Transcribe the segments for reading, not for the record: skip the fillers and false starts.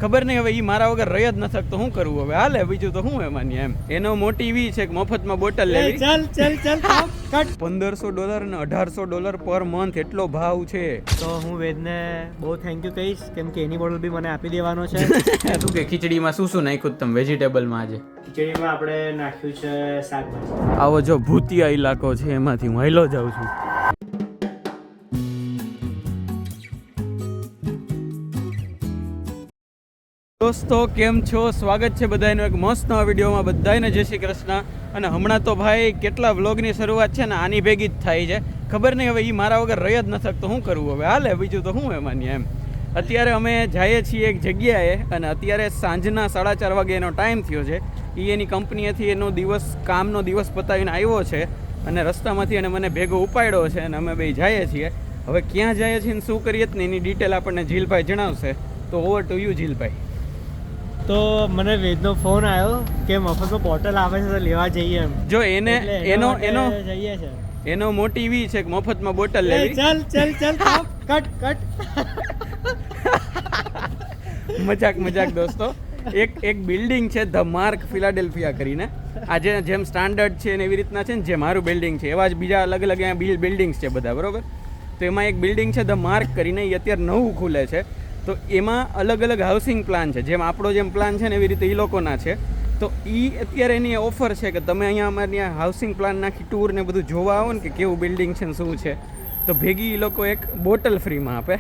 ખબર નહીં હવે એ મારા વગર રહી જ ન શકતો શું કરવું હવે હાલે બીજું તો શું એમાં એમ એનો મોટી વી છે કે મફતમાં બોટલ લેવી ચલ કટ $1500 અને $1800 પર મંથ એટલો ભાવ છે. તો હું વેદને બહુ થેન્ક યુ કહીશ કેમ કે એની બોટલ બી મને આપી દેવાનો છે. શું કે ખીચડીમાં શું નાખ્યું તમે વેજીટેબલમાં આજે? ખીચડીમાં આપણે નાખ્યું છે શાકભાજી. આવો જો ભૂતિયા ઇલાકો છે એમાંથી હું હેલો જાઉં છું. દોસ્તો કેમ છો? સ્વાગત છે બધાનું એક મસ્ત નવા વિડીયોમાં. બધાને જય શ્રી કૃષ્ણ. અને હમણાં તો ભાઈ કેટલા વ્લોગની શરૂઆત છે ને આની ભેગી જ થાય છે. ખબર નહીં હવે એ મારા વગર રહી જ ન શકતો શું કરવું હવે હાલે બીજું તો શું એમાં એમ. અત્યારે અમે જઈએ છીએ એક જગ્યાએ અને અત્યારે સાંજના 4:30 વાગ્યાનો ટાઈમ થયો છે. એ એની કંપનીએથી એનો કામનો દિવસ પતાવીને આવ્યો છે અને રસ્તામાંથી એને મને ભેગો ઉપાડ્યો છે અને અમે બે જઈએ છીએ. હવે ક્યાં જઈએ છીએ ને શું કરીએ ને એની ડિટેલ આપણને જીલભાઈ જણાવશે. તો ઓવર ટુ યુ જીલભાઈ. તો મને વેદનો ફોન આવ્યો કે મફતમાં બોટલ આવે છે તો લેવા જઈએ એમ. જો એને એનો જઈએ છે એનો મોટી વી છે કે મફતમાં બોટલ લેવી. ચલ કટ મજાક દોસ્તો. એક બિલ્ડિંગ છે ધ માર્ક ફિલાડેલ્ફિયા કરીને. આજે જેમ સ્ટાન્ડર્ડ છે ને એવી રીતના છે ને જે મારું બિલ્ડિંગ છે એવા જ બીજા અલગ અલગ અહીંયા બિલ્ડિંગ્સ છે બધા, બરોબર. તો એમાં એક બિલ્ડિંગ છે ધ માર્ક કરીને, એ અત્યારે નવું ખુલે છે. તો એમાં અલગ અલગ હાઉસિંગ પ્લાન છે. જેમ આપણો જેમ પ્લાન છે ને એવી રીતે એ લોકોના છે. તો એ અત્યારે એની ઓફર છે કે તમે અહીંયા અમારે ત્યાં હાઉસિંગ પ્લાન નાખી ટૂર ને બધું જોવા આવો ને કે કેવું બિલ્ડિંગ છે ને શું છે, તો ભેગી એ લોકો એક બોટલ ફ્રીમાં આપે.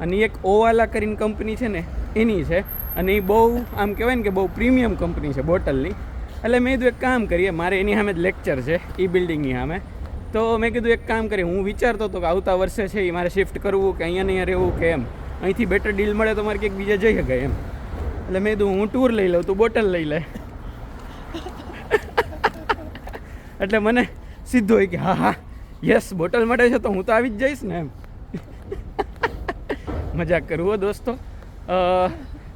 અને એક ઓવાલા કરીને કંપની છે ને એની છે. અને એ બહુ આમ કહેવાય ને કે બહુ પ્રીમિયમ કંપની છે બોટલની. એટલે મેં કીધું એક કામ કરીએ, મારે એની સામે જ લેક્ચર છે એ બિલ્ડિંગની સામે. તો મેં કીધું એક કામ કરીએ, હું વિચારતો હતો કે આવતા વર્ષે છે એ મારે શિફ્ટ કરવું કે અહીંયા નહીં રહેવું કે એમ. અહીંથી બેટર ડીલ મળે તો મારે ક્યાંક બીજે જઈ શકાય એમ. એટલે મેં કીધું હું ટૂર લઈ લઉં, તું બોટલ લઈ લે. એટલે મને સીધો હોય કે હા યસ બોટલ મળે છે તો હું તો આવી જ જઈશ ને એમ. મજાક કરવું હો દોસ્તો.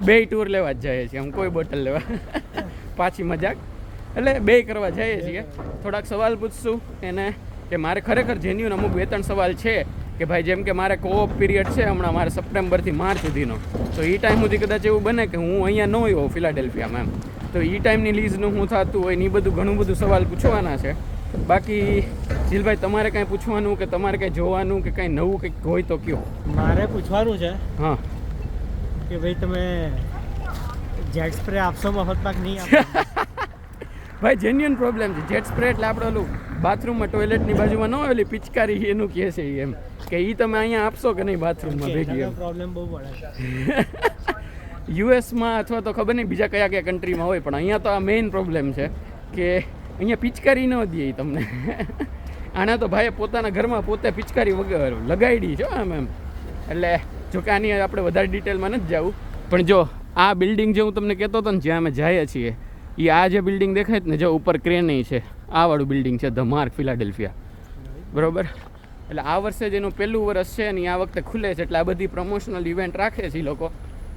બે ટૂર લેવા જ જઈએ છીએ, આમ કોઈ બોટલ લેવા પાછી મજાક. એટલે બે કરવા જઈએ છીએ. થોડાક સવાલ પૂછશું એને કે મારે ખરેખર જેન્યુન અમુક 2-3 સવાલ છે કે ભાઈ જેમ કે મારે કોઓપ પીરિયડ છે હમણાં મારે સપ્ટેમ્બરથી માર્ચ સુધીનો. તો એ ટાઈમ સુધી કદાચ એવું બને કે હું અહીંયા ન હોય ફિલાડેલ્ફિયામાં એમ. તો એ ટાઈમની લીઝનું શું થતું હોય ને એ બધું ઘણું બધું સવાલ પૂછવાના છે. બાકી જીલભાઈ તમારે કાંઈ પૂછવાનું કે તમારે કાંઈ જોવાનું કે કાંઈ નવું કંઈક હોય તો કયો. મારે પૂછવાનું છે હા કે ભાઈ તમે જેટ સ્પ્રે આપશો મફતમાં કે નહીં આપો? ભાઈ જેન્યુઅન પ્રોબ્લેમ છે. જેટ સ્પ્રે એટલે આપણે ઓલું બાથરૂમમાં ટોયલેટની બાજુમાં ન આવેલી પિચકારી એનું કહે છે એમ કે એ તમે અહીંયા આપશો કે નહીં બાથરૂમમાં ભેગી એમ. પ્રોબ્લેમ બહુ પડે છે યુએસમાં અથવા તો ખબર નહીં બીજા કયા કન્ટ્રીમાં હોય, પણ અહીંયા તો આ મેઇન પ્રોબ્લેમ છે કે અહીંયા પિચકારી ન દે તમને. આના તો ભાઈ પોતાના ઘરમાં પોતે પિચકારી વગર લગાડી છે આમ એમ. એટલે જો કે આની આપણે વધારે ડિટેલમાં નથી જવું, પણ જો આ બિલ્ડિંગ જે હું તમને કહેતો હતો ને જ્યાં અમે જઈએ છીએ એ આ જે બિલ્ડિંગ દેખાય ને જો ઉપર ક્રેન છે આ વાળું બિલ્ડિંગ છે ધ માર્ક ફિલાડેલ્ફિયા, બરોબર. એટલે આ વર્ષે જ એનું પહેલું વર્ષ છે ને આ વખતે ખુલે છે. એટલે આ બધી પ્રમોશનલ ઇવેન્ટ રાખે છે એ લોકો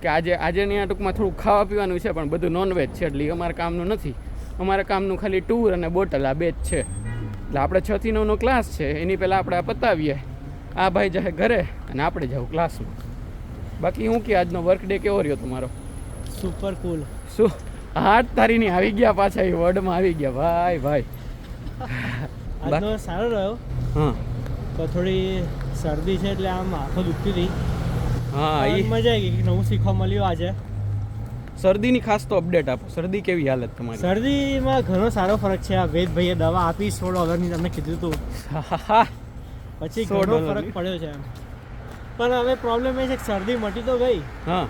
કે આજે ત્યાં ટૂંકમાં થોડું ખાવા પીવાનું છે પણ બધું નોનવેજ છે. એટલે એ અમારા કામનું નથી. અમારા કામનું ખાલી ટૂર અને બોટલ આ બે જ છે. એટલે આપણે 6 થી 9નો ક્લાસ છે, એની પહેલાં આપણે આ પતાવીએ. આ ભાઈ જાય ઘરે અને આપણે જાવ ક્લાસમાં. બાકી હું કે આજનો વર્ક ડે કેવો રહ્યો તમારો? સુપર કુલ. શું 8 તારીખની આવી ગયા પાછા એ વર્ડમાં આવી ગયા ભાઈ. આજનો સારો રહ્યો. હા તો થોડી શરદી છે એટલે આમ આંખો દુખતી હતી. હા એ મજા આવી ગઈ, નવું શીખવા મળ્યું આજે. શરદીની ખાસ તો અપડેટ આપો. શરદી કેવી હાલત તમારી? શરદીમાં ઘણો સારો ફરક છે. આ વેદભાઈએ દવા આપી $100 તમને કીધું હતું, પછી ઘણો ફરક પડ્યો છે. પણ હવે પ્રોબ્લેમ એ છે કે શરદી મટી તો ગઈ, હા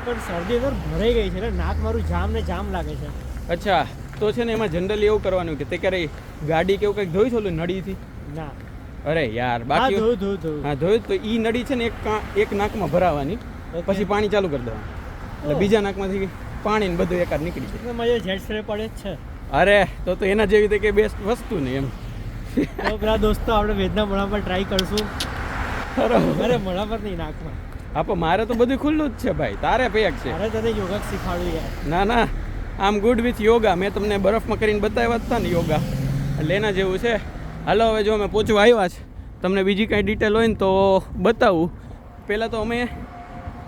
પણ શરદી અંદર ભરાઈ ગઈ છે એટલે નાક મારું જામ લાગે છે. અચ્છા તો છે ને એમાં જનરલી એવું કરવાનું કે તે ક્યારે ગાડી કેવું કંઈક ધોઈ થોડું નળીથી? ના. અરે યાર બાકી હા ધોયું તો ઈ નળી છે ને એક નાકમાં ભરાવાની, પછી પાણી ચાલુ કરી દેવાનું એટલે બીજા નાકમાંથી પાણી ને બધું એકાદ નીકળી જાય. મજા જેટ સ્પ્રે પડે જ છે. અરે તો એના જેવી તો કે બેસ્ટ વસ્તુ ને એમ. તો પેલા દોસ્તો આપણે વેદના મોઢા પર ટ્રાય કરશું. અરે મોઢા પર નહીં, નાકમાં. આપો મારે તો બધું ખુલ્લું જ છે ભાઈ, તારે પેક છે. અરે તને યોગા શીખવાડું યાર. ના આમ ગુડ વિથ યોગા. મેં તમને બરફમાં કરીને બતાવ્યા હતા ને યોગા, એટલે એના જેવું છે. હાલો હવે જો અમે પહોંચવા આવ્યા છે, તમને બીજી કાંઈ ડિટેલ હોય ને તો બતાવું. પહેલાં તો અમે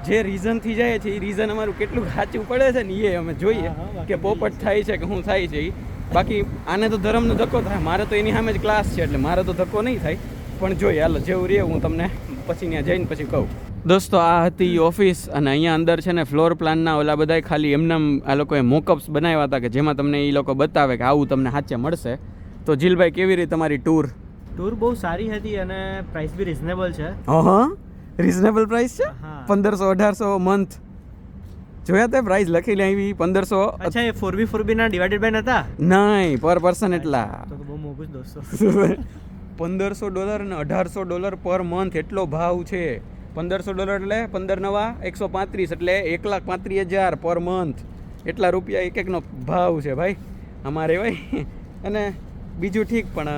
જે રીઝનથી જાય છે એ રીઝન અમારું કેટલું સાચું પડે છે ને એ અમે જોઈએ હા, બાકી કે પોપટ થાય છે કે શું થાય છે એ. બાકી આને તો ધર્મનો ધક્કો થાય, મારે તો એની સામે જ ક્લાસ છે એટલે મારે તો ધક્કો નહીં થાય, પણ જોઈએ હાલો જેવું રહે હું તમને પછી ત્યાં જઈને પછી કહું. દોસ્તો આ હતી ઓફિસ અને અહીંયા અંદર છે ને ફ્લોર પ્લાનના ઓલા બધાય ખાલી એમનામ આ લોકોએ મોકઅપ્સ બનાવ્યા હતા કે જેમાં તમને એ લોકો બતાવે કે આવું તમને સાચે મળશે. તો જીલભાઈ કેવી રહી તમારી ટૂર? ટૂર બહુ સારી હતી અને પ્રાઇસ બી રિઝનેબલ છે. હા રિઝનેબલ પ્રાઇસ છે. હા. 1500-1800 મંથ જોયા તે પ્રાઇસ લખેલી આવી 1500. અચ્છા એ 4B ના ડિવાઇડેડ બાય નતા? નહીં પર પર્સન એટલા તો બહુ મોંઘું જ દોસ્તો. $1500 અને $1800 પર મંથ એટલો ભાવ છે. $1500 એટલે 15 નવા 135 એટલે 1,35,000 પર મંથ. એટલા રૂપિયા એક એકનો ભાવ છે ભાઈ અમારે ભાઈ. અને બીજું ઠીક પણ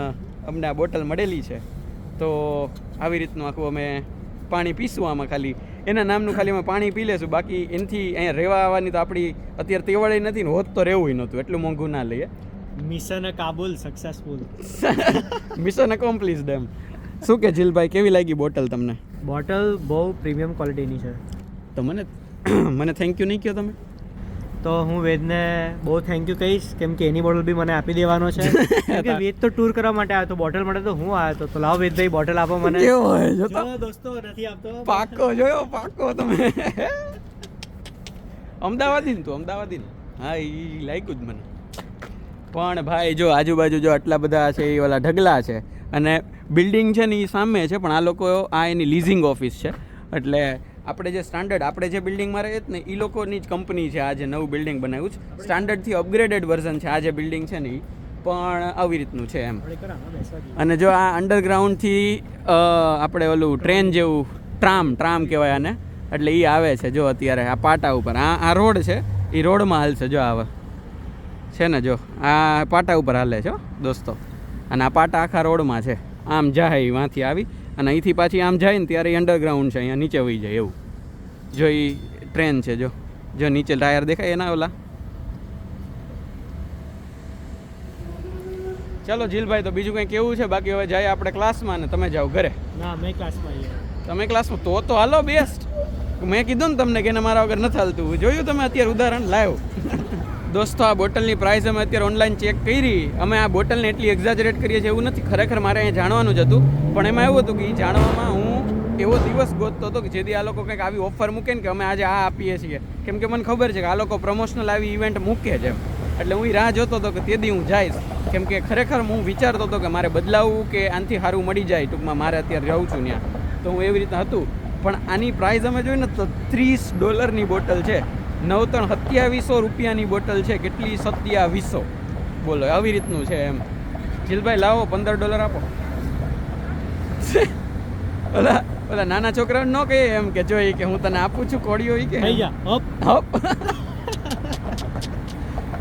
અમને આ બોટલ મળેલી છે તો આવી રીતનું આખું અમે પાણી પીશું આમાં, ખાલી એના નામનું ખાલી અમે પાણી પી લેશું. બાકી એનાથી અહીંયા રહેવા આવવાની તો આપણી અત્યારે તેવડે નથી ને, હોત તો રહેવું નહોતું, એટલું મોંઘું ના લઈએ. Mission Kabul successful. મિશન અકોમ્પ્લિશ્ડ એમ. શું કે જીલભાઈ કેવી લાગી બોટલ તમને? બોટલ બહુ પ્રીમિયમ ક્વોલિટીની છે. તો મને થેન્ક યુ નહીં કહો તમે? તો હું વેદને બહુ થેન્ક યુ કહીશ કેમ કે એની બોટલ બી મને આપી દેવાનો છે. કેમ કે વેદ તો ટૂર કરવા માટે આવ્યો તો, બોટલ માટે તો હું આવ્યો તો. તો લાવો વેદભાઈ બોટલ આપો મને. કેવો હોય જો તો જો દોસ્તો નથી આપતો. પાકો જોયો, પાકો તમે અમદાવાદી ને તું અમદાવાદી ને. હા એ લાગ્યું જ મને. પણ ભાઈ જો આજુબાજુ જો આટલા બધા છે એ ઓલા ઢગલા છે અને બિલ્ડિંગ છે ને એ સામે છે, પણ આ લોકો આ એની લીઝિંગ ઓફિસ છે. એટલે આપણે જે સ્ટાન્ડર્ડ આપણે જે બિલ્ડિંગમાં રહીએ ને એ લોકોની જ કંપની છે. આ જે નવું બિલ્ડિંગ બનાવ્યું છે સ્ટાન્ડર્ડથી અપગ્રેડેડ વર્ઝન છે. આ જે બિલ્ડિંગ છે ને એ પણ આવી રીતનું છે એમ. અને જો આ અંડરગ્રાઉન્ડથી આપણે ઓલું ટ્રેન જેવું ટ્રામ કહેવાય આને, એટલે એ આવે છે જો અત્યારે આ પાટા ઉપર. આ રોડ છે એ રોડમાં હાલશે જો આવે છે ને, જો આ પાટા ઉપર હાલે છે દોસ્તો. અને આ પાટા આખા રોડમાં છે. આમ જાય વાંથી આવી અને અહીંથી પાછી આમ જાય ને ત્યારે અંડરગ્રાઉન્ડ છે, અહીંયા નીચે વહી જાય એવું. જો એ ટ્રેન છે જો નીચે ટાયર દેખાય એના ઓલા. ચાલો જીલભાઈ તો બીજું કંઈ કેવું છે? બાકી હવે જાય આપણે ક્લાસમાં ને તમે જાઓ ઘરે. ના મેં ક્લાસમાં આવીએ. તમે ક્લાસમાં તો હાલો બેસ્ટ. મેં કીધું ને તમને કે એને મારા વગર નથી હાલતું. જોયું તમે અત્યારે ઉદાહરણ લાવ્યો. દોસ્તો આ બોટલની પ્રાઇસ અમે અત્યારે ઓનલાઈન ચેક કરી. અમે આ બોટલને એટલી એક્ઝાજરેટ કરીએ છીએ એવું નથી, ખરેખર મારે અહીંયા જાણવાનું જ હતું. પણ એમાં એવું હતું કે એ જાણવામાં હું એવો દિવસ ગોતતો હતો કે જેથી આ લોકો કંઈક આવી ઓફર મૂકે ને કે અમે આજે આ આપીએ છીએ. કેમ કે મને ખબર છે કે આ લોકો પ્રમોશનલ આવી ઇવેન્ટ મૂકે છે એમ. એટલે હું રાહ જોતો હતો કે તેથી હું જઈશ. કેમ કે ખરેખર હું વિચારતો હતો કે મારે બદલાવવું કે આનાથી સારું મળી જાય. ટૂંકમાં મારે અત્યારે રહું છું ત્યાં, તો હું એવી રીતના હતું. પણ આની પ્રાઇસ અમે જોઈને તો $30 બોટલ છે. 9,2700 રૂપિયાની બોટલ છે. કેટલી 2700 બોલો, આવી રીતનું છે એમ. જીલભાઈ લાવો $15 આપો. ઓલા નાના છોકરાને ન કહે એમ કે જો કે હું તને આપું છું કોળીઓ કે થઈ જા હપ.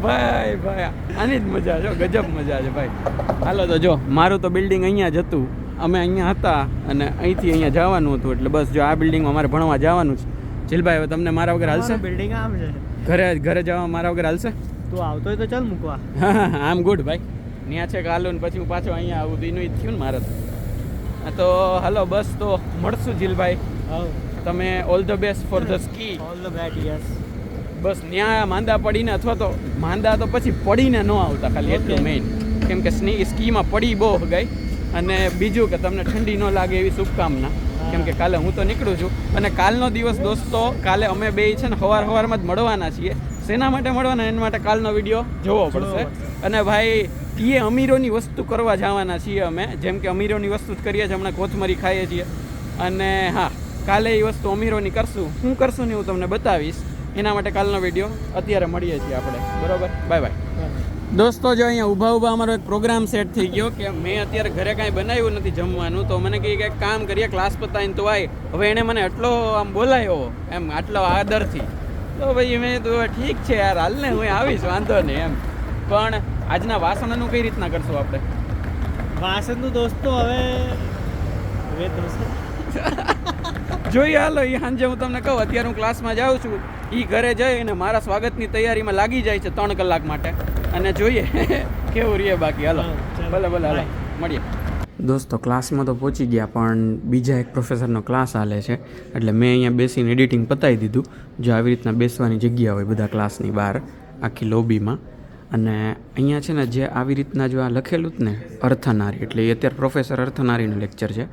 ભાઈ આની જ મજા છે, ગજબ મજા છે ભાઈ. હાલો તો જો મારું તો બિલ્ડિંગ અહીંયા જ હતું, અમે અહીંયા હતા અને અહીંથી અહીંયા જવાનું હતું. એટલે બસ જો આ બિલ્ડિંગમાં અમારે ભણવા જવાનું છે. જીલભાઈ હવે તમને મારા વગર હાલશે? બિલ્ડિંગ આમ છે. ઘરે જવા મારા વગર હાલશે? તું આવતો હોય તો ચાલ મૂકવા. હા આમ ગુડ ભાઈ. ત્યાં છે કે હાલો ને પછી હું પાછો અહીંયા આવું તો એનું થયું ને મારે તો. હાલો બસ તો મળશું જીલભાઈ. તમે all the best for the ski. All the best. Yes. બસ ત્યાં માંદા પડીને અથવા તો માંદા તો પછી પડીને ન આવતા, ખાલી એટલું મેઇન. કેમ કે સ્કીમાં પડી બહુ ગઈ. અને બીજું કે તમને ઠંડી ન લાગે એવી શુભકામના. કેમ કે કાલે હું તો નીકળું છું અને કાલનો દિવસ દોસ્તો કાલે અમે બે છે ને સવારમાં જ મળવાના છીએ. શેના માટે મળવાના? એના માટે કાલનો વિડીયો જોવો પડશે. અને ભાઈ એ અમીરોની વસ્તુ કરવા જવાના છીએ અમે. જેમ કે અમીરોની વસ્તુ જ કરીએ છીએ, હમણાં કોથમરી ખાઈએ છીએ. અને હા કાલે એ વસ્તુ અમીરોની કરશું. શું કરશું ને હું તમને બતાવીશ. એના માટે કાલનો વિડીયો. અત્યારે મળીએ છીએ આપણે, બરોબર? Bye bye. દોસ્તો જો અહીંયા ઊભા અમારો એક પ્રોગ્રામ સેટ થઈ ગયો કે મેં અત્યારે ઘરે કાંઈ બનાવ્યું નથી જમવાનું. તો મને કહે કે એક કામ કરીએ, ક્લાસ પતાવીને તો આય. હવે એણે મને એટલો આમ બોલાયો એમ, આટલો આદરથી. તો ભાઈ મેં તો ઠીક છે યાર, હાલ ને હું આવીશ, વાંધો નહીં એમ. પણ આજના વાસણનું કઈ રીતના કરશું આપણે? વાસણનું દોસ્તો હવે જોઈએ હાલો. એ સાંજે હું તમને કહું. અત્યારે હું ક્લાસમાં જાઉં છું, એ ઘરે જઈ અને મારા સ્વાગતની તૈયારીમાં લાગી જાય છે 3 કલાક માટે. અને જોઈએ કેવું રહીએ બાકી. હાલો ભલે હાલો મળીએ. દોસ્તો ક્લાસમાં તો પહોંચી ગયા, પણ બીજા એક પ્રોફેસરનો ક્લાસ હાલે છે, એટલે મેં અહીંયા બેસીને એડિટિંગ પતાવી દીધું. જો આવી રીતના બેસવાની જગ્યા હોય બધા ક્લાસની બહાર આખી લોબીમાં. અને અહીંયા છે ને જે આવી રીતના જો આ લખેલું જ ને અર્થનારી, એટલે એ અત્યારે પ્રોફેસર અર્થનારીનું લેક્ચર છે.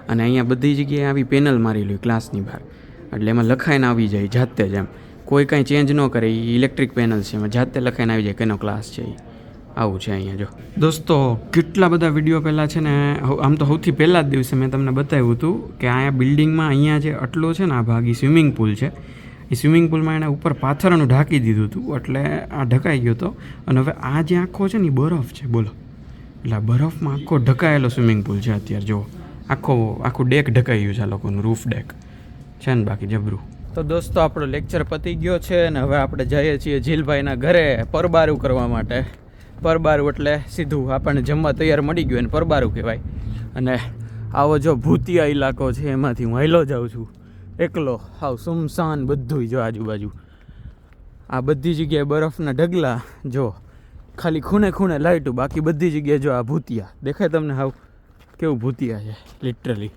અને અહીંયા બધી જગ્યાએ આવી પેનલ મારેલી હોય ક્લાસની બહાર, એટલે એમાં લખાઈને આવી જાય જાતે જ. એમ કોઈ કાંઈ ચેન્જ ન કરે, એ ઇલેક્ટ્રિક પેનલ છે, એમાં જાતે લખાઈને આવી જાય કેનો ક્લાસ છે એ. આવું છે અહીંયા. જો દોસ્તો કેટલા બધા વિડીયો પહેલાં છે ને, આમ તો સૌથી પહેલાં જ દિવસે મેં તમને બતાવ્યું હતું કે અહીંયા બિલ્ડિંગમાં અહીંયા જે આટલો છે ને આ ભાગ એ સ્વિમિંગ પુલ છે. એ સ્વિમિંગ પુલમાં એણે ઉપર પાથરનું ઢાંકી દીધું હતું, એટલે આ ઢકાઈ ગયો હતો. અને હવે આ જે આખો છે ને એ બરફ છે, બોલો. એટલે આ બરફમાં આખો ઢકાયેલો સ્વિમિંગ પુલ છે અત્યારે. જુઓ આખું ડેક ઢકાઈ ગયું છે આ લોકોનું, રૂફ ડેક છે ને બાકી જબરું. તો દોસ્તો આપણો લેક્ચર પતી ગયો છે અને હવે આપણે જઈએ છીએ જીલભાઈના ઘરે પરબારું કરવા માટે. પરબારું એટલે સીધું આપણને જમવા તૈયાર મળી ગયું એને પરબારું કહેવાય. અને આવો જો ભૂતિયા ઇલાકો છે, એમાંથી હું હાલ્યો જાઉં છું એકલો. હાવ સુમસાન બધું જો આજુબાજુ. આ બધી જગ્યાએ બરફના ઢગલા, જો ખાલી ખૂણે ખૂણે લાઇટું, બાકી બધી જગ્યાએ જો આ ભૂતિયા દેખાય તમને. હાવ કેવું ભૂતિયા છે લિટરલી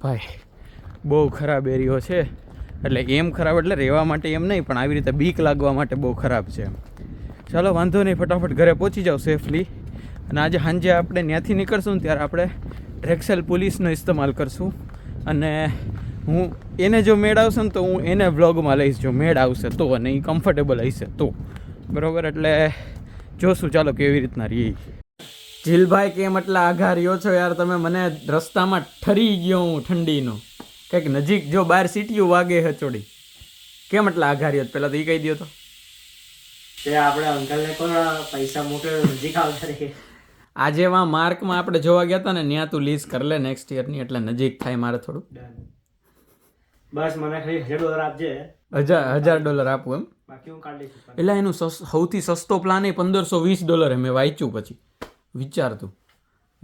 ભાઈ. બહુ ખરાબ એરિયો છે. એટલે એમ ખરાબ એટલે રહેવા માટે એમ નહીં, પણ આવી રીતે બીક લાગવા માટે બહુ ખરાબ છે. ચાલો વાંધો નહીં, ફટાફટ ઘરે પહોંચી જાઓ સેફલી. અને આજે સાંજે આપણે ત્યાંથી નીકળશું ને ત્યારે આપણે ડ્રેક્સેલ પોલીસનો ઇસ્તેમાલ કરશું. અને હું એને જો મેળ આવશે ને તો હું એને વ્લોગમાં લઈશ, જો મેળ આવશે તો, અને એ કમ્ફર્ટેબલ હશે તો. બરાબર, એટલે જોશું ચાલો કેવી રીતના રહી. જીલભાઈ કેમ એટલા આઘા રહ્યો છો યાર તમે? મને રસ્તામાં ઠરી ગયો હું ઠંડીનો. કંઈક નજીક જો બહાર સીટીયું વાગે હચોડી. કેમ એટલા આઘા રહ્યો? પહેલાં તો એ કહી દો તો. તે આપણે અંકલને પણ પૈસા મૂકે નજીક આવતા રહીએ. આજે વાં માર્કમાં આપણે જોવા ગયા હતા ને, ત્યાં તું લીઝ કરી લે નેક્સ્ટ યરની, એટલે નજીક થાય મારે થોડું. બસ મને ખાલી $1000 આપજે. $1000 આપું એમ? બાકી હું કાઢી લઈશ. એટલે એનું સૌથી સસ્તો પ્લાન એ $1520 મેં વાંચ્યું. પછી વિચારતું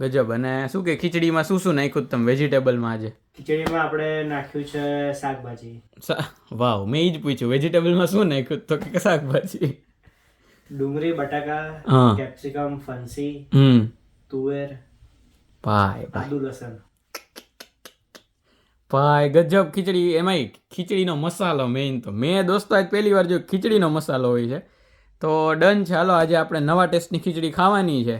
ગજબ. અને શું કે ખીચડીમાં શું શું નાખ્યું તમે વેજીટેબલમાં આજે? ખીચડીમાં આપણે નાખ્યું છે શાકભાજી. વાવ, મેં એ જ પૂછ્યું વેજીટેબલમાં શું નાખ્યું, તો કે શાકભાજી. ડુંગળી, બટાકા, કેપ્સિકમ, ફણસી, તુવેર, ભાઈ આદુ, લસણ. ભાઈ ગજબ ખીચડી. એમાંય ખીચડીનો મસાલો મેઇન. તો મેં દોસ્તો આજ પહેલી વાર જોયું ખીચડીનો મસાલો હોય છે. તો ડન છે, હાલો આજે આપણે નવા ટેસ્ટની ખીચડી ખાવાની છે.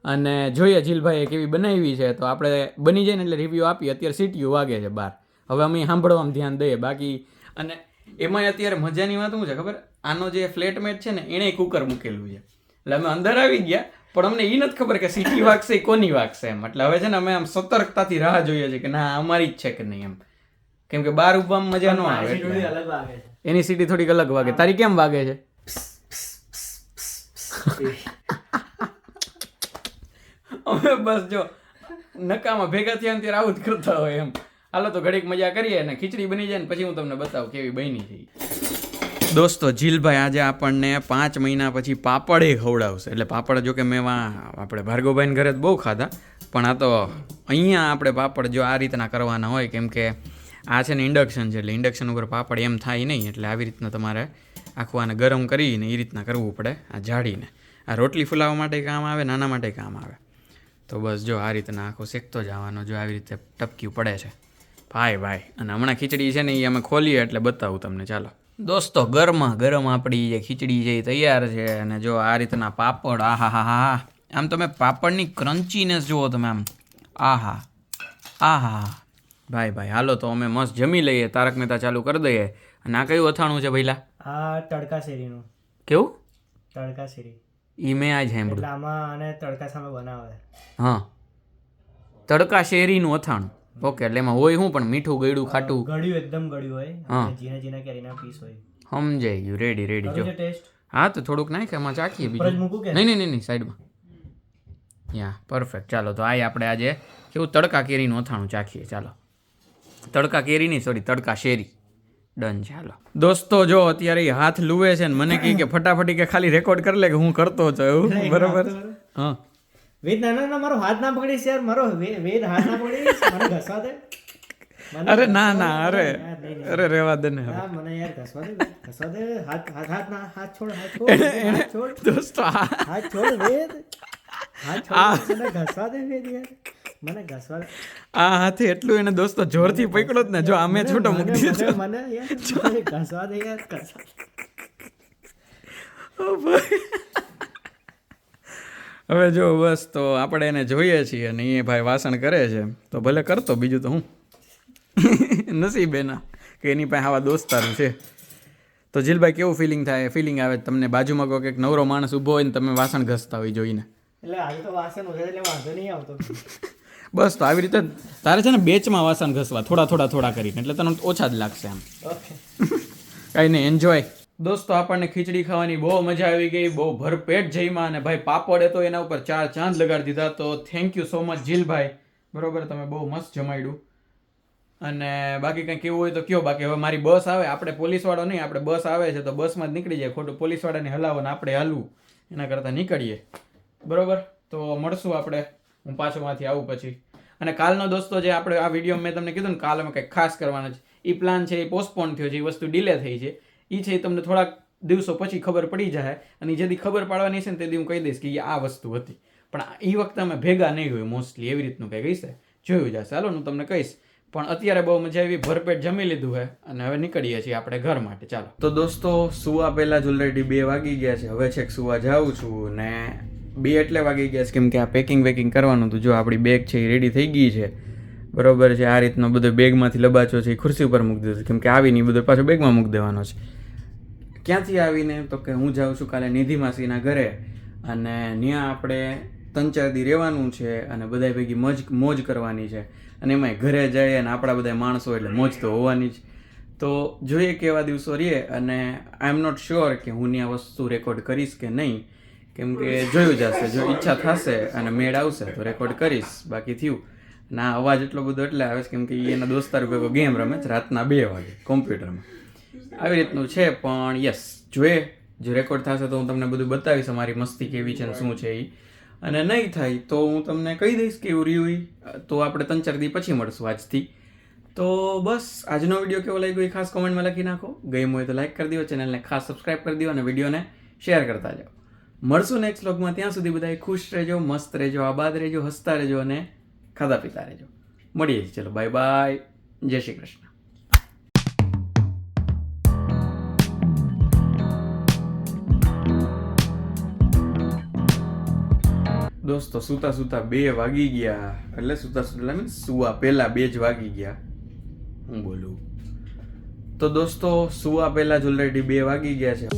અને જોઈએ જીલભાઈએ કેવી બનાવી છે. તો આપણે બની જાય ને એટલે રિવ્યૂ આપીએ. અત્યારે સીટીયું વાગે છે બહાર, હવે અમે સાંભળવામાં ધ્યાન દઈએ બાકી. અને એમાંય અત્યારે મજાની વાત શું છે ખબર? આનો જે ફ્લેટમેટ છે ને એણે કુકર મૂકેલું છે, એટલે અમે અંદર આવી ગયા, પણ અમને એ નથી ખબર કે સીટી વાગશે કોની વાગશે એમ. એટલે હવે છે ને અમે આમ સતર્કતાથી રાહ જોઈએ છીએ કે ના અમારી જ છે કે નહીં એમ. કેમ કે બહાર ઉભવામાં મજા ન આવે, એની સીટી થોડીક અલગ વાગે. તારી કેમ વાગે છે? અમે બસ જો નકામાં ભેગા થયા ત્યારે આવું જ કરતા હોય એમ. હાલો તો ઘડીક મજા કરીએ અને ખીચડી બની જાય ને પછી હું તમને બતાવું કેવી બની છે. દોસ્તો જીલભાઈ આજે આપણને 5 મહિના પછી પાપડે ખવડાવશે. એટલે પાપડ જો કે મેં આપણે ભાર્ગવભાઈને ઘરે જ બહુ ખાધા, પણ આ તો અહીંયા આપણે પાપડ જો આ રીતના કરવાના હોય, કેમ કે આ છે ને ઇન્ડક્શન છે, એટલે ઇન્ડક્શન ઉપર પાપડ એમ થાય નહીં. એટલે આવી રીતના તમારે આખું આને ગરમ કરીને એ રીતના કરવું પડે. આ જાળીને આ રોટલી ફુલાવવા માટે કામ આવે, નાના માટે કામ આવે. તો બસ જો આ રીતના આખો શેકતો જવાનો, જો આવી રીતે ટપક્યું પડે છે ભાઈ. અને હમણાં ખીચડી છે ને એ અમે ખોલીએ એટલે બતાવું તમને. ચાલો દોસ્તો, ગરમા ગરમ આપણી જે ખીચડી છે એ તૈયાર છે. અને જો આ રીતના પાપડ, આહા હા હા, આમ તમે પાપડની ક્રન્ચીનેસ જુઓ તમે આમ, આહા આહા ભાઈ. હાલો તો અમે મસ્ત જમી લઈએ, તારક મહેતા ચાલુ કરી દઈએ. અને આ કયું અથાણું છે ભઈલા? આ તડકા શેરીનું. કેવું? તડકા શેરી. ઈ મેં આજ સાંભળ્યું. એટલે આમાં અને તડકા સામે બનાવે. હા, તડકા શેરીનું અથાણું. ઓકે, એટલે એમાં હોય શું પણ મીઠું, ગળ્યું, ખાટું? ગળ્યું, એકદમ ગળ્યું હોય. હા, ઝીણા ઝીણા કેરીના પીસ હોય. સમજાઈ ગયું. રેડી જો. ટેસ્ટ? હા તો થોડુંક નાખ, એમાં ચાખીએ બીજું. નહીં સાઈડમાં. યા પરફેક્ટ. ચાલો તો આપણે આજે કેવું તડકા કેરીનું અથાણું ચાખીએ. ચાલો, તડકા કેરી નહીં, સોરી તડકા શેરી. ડન. ચાલો દોસ્તો, જો અત્યારે હાથ લુવે છે ને મને કહે કે ફટાફટી કે ખાલી રેકોર્ડ કરી લે કે હું કરતો છું એવું. બરાબર. હા વેદ, ના મારો હાથ ના પકડીશ યાર, મારો વેદ હાથ ના પકડીશ, મને ઘસવા દે. અરે ના અરે રેવા દે ને. મને યાર ઘસવા દે. હાથ છોડ દોસ્તો, હાથ છોડ વેદ, હાથ છોડ, ઘસવા દે વેદ યાર. મને ઘસવા આ હાથે એટલું એને દોસ્તો જોરથી પકડો જ ને, જો આમે છૂટો મૂકી દીધો. મને યાર ઘસવા દે યાર ઘસવા. ઓ ભાઈ. હવે જો બસ તો આપણે એને જોઈએ છીએ અને એ ભાઈ વાસણ કરે છે તો ભલે કરતો, બીજું તો હું નસીબ એના કે એની પાસે આવા દોસ્તારું છે. તો જીલભાઈ કેવું ફિલિંગ આવે તમને બાજુમાં કોઈ એક નવરો માણસ ઊભો હોય ને તમે વાસણ ઘસતા હોય જોઈને? એટલે આજે તો વાસણ ઓછા એટલે વાંધો નહીં આવતો. બસ તો આવી રીતે તારે છે ને બેચમાં વાસણ ઘસવા, થોડા કરીને, એટલે તને ઓછા જ લાગશે આમ. ઓકે કાંઈ નહીં, એન્જોય. દોસ્તો આપણને ખીચડી ખાવાની બહુ મજા આવી ગઈ, બહુ ભરપેટ જઈમાં, અને ભાઈ પાપડે તો એના ઉપર 4 ચાંદ લગાડી દીધા. તો થેન્ક યુ સો મચ જીલભાઈ, બરોબર, તમે બહુ મસ્ત જમાડ્યું. અને બાકી કંઈ કેવું હોય તો કયો. બાકી હવે મારી બસ આવે, આપણે પોલીસવાળો નહીં, આપણે બસ આવે છે તો બસમાં જ નીકળી જાય, ખોટું પોલીસવાળાને હલાવો ને આપણે હાલવું, એના કરતાં નીકળીએ, બરોબર. તો મળશું આપણે, હું પાછોમાંથી આવું પછી. અને કાલનો દોસ્તો જે આપણે આ વિડીયો મેં તમને કીધું ને કાલ અમે કંઈક ખાસ કરવાના છે, એ પ્લાન છે એ પોસ્ટપોન થયો છે, એ વસ્તુ ડિલે થઈ છે, એ છે તમને થોડાક દિવસો પછી ખબર પડી જાય. અને જેથી ખબર પાડવાની છે ને તેથી હું કહી દઈશ કે આ વસ્તુ હતી, પણ એ વખતે અમે ભેગા નહીં હોય મોસ્ટલી, એવી રીતનું કંઈક હશે, જોયું જશે. ચાલો હું તમને કહીશ. પણ અત્યારે બહુ મજા આવી, ભરપેટ જમી લીધું છે અને હવે નીકળીએ છીએ આપણે ઘર માટે. ચાલો તો દોસ્તો, સુવા પહેલાં જ ઓલરેડી 2 વાગી ગયા છે. હવે છેક સુવા જાઉં છું ને 2 એટલે વાગી ગયા છે કેમ કે આ પેકિંગ કરવાનું હતું. જો આપણી બેગ છે એ રેડી થઈ ગઈ છે, બરોબર છે. આ રીતનો બધો બેગમાંથી લબાચો છે એ ખુરશી ઉપર મૂકી દીધો કેમ કે આવીને બધો પાછો બેગમાં મૂકી દેવાનો છે. ક્યાંથી આવીને તો કે હું જાઉં છું કાલે નિધિ માસીના ઘરે, અને ત્યાં આપણે 3-4 દી રહેવાનું છે અને બધા ભેગી મોજ કરવાની છે. અને એમાંય ઘરે જાય અને આપણા બધા માણસો એટલે મોજ તો હોવાની જ. તો જોઈએ કેવા દિવસો રહીએ, અને આઈ એમ નોટ શ્યોર કે હું ત્યાં વસ્તુ રેકોર્ડ કરીશ કે નહીં, કેમ કે જોયું જશે. જો ઈચ્છા થશે અને મેળ આવશે તો રેકોર્ડ કરીશ, બાકી થયું ના. અવાજ એટલો બધો એટલે આવે છે કેમ કે એના દોસ્તારો ભેગો ગેમ રમે છે રાતના 2 વાગે કોમ્પ્યુટરમાં, આવી રીતનું છે. પણ યસ, જોઈએ જો રેકોર્ડ થશે તો હું તમને બધું બતાવીશ અમારી મસ્તી કેવી છે ને શું છે એ. અને નહીં થાય તો હું તમને કહી દઈશ કે એવું રહ્યું. તો આપણે 3-4 દી પછી મળશું આજથી. તો બસ આજનો વિડીયો કેવો લાગ્યો એ ખાસ કોમેન્ટમાં લખી નાખો. ગમ્યું હોય તો લાઈક કરી દો, ચેનલને ખાસ સબસ્ક્રાઈબ કરી દો અને વિડીયોને શેર કરતા જાઓ. મળશું નેક્સ્ટ વ્લોગમાં. ત્યાં સુધી બધા ખુશ રહેજો, મસ્ત રહેજો, આબાદ રહેજો, હસતા રહેજો અને ખાધા પીતા રહેજો. મળીએ છીએ, ચલો બાય બાય, જય શ્રી કૃષ્ણ. દોસ્તો સુતા 2 વાગી ગયા, એટલે સુતા મીન્સ સુવા પહેલા 2 જ વાગી ગયા. હું બોલું તો દોસ્તો સુવા પહેલા જ ઓલરેડી 2 વાગી ગયા છે.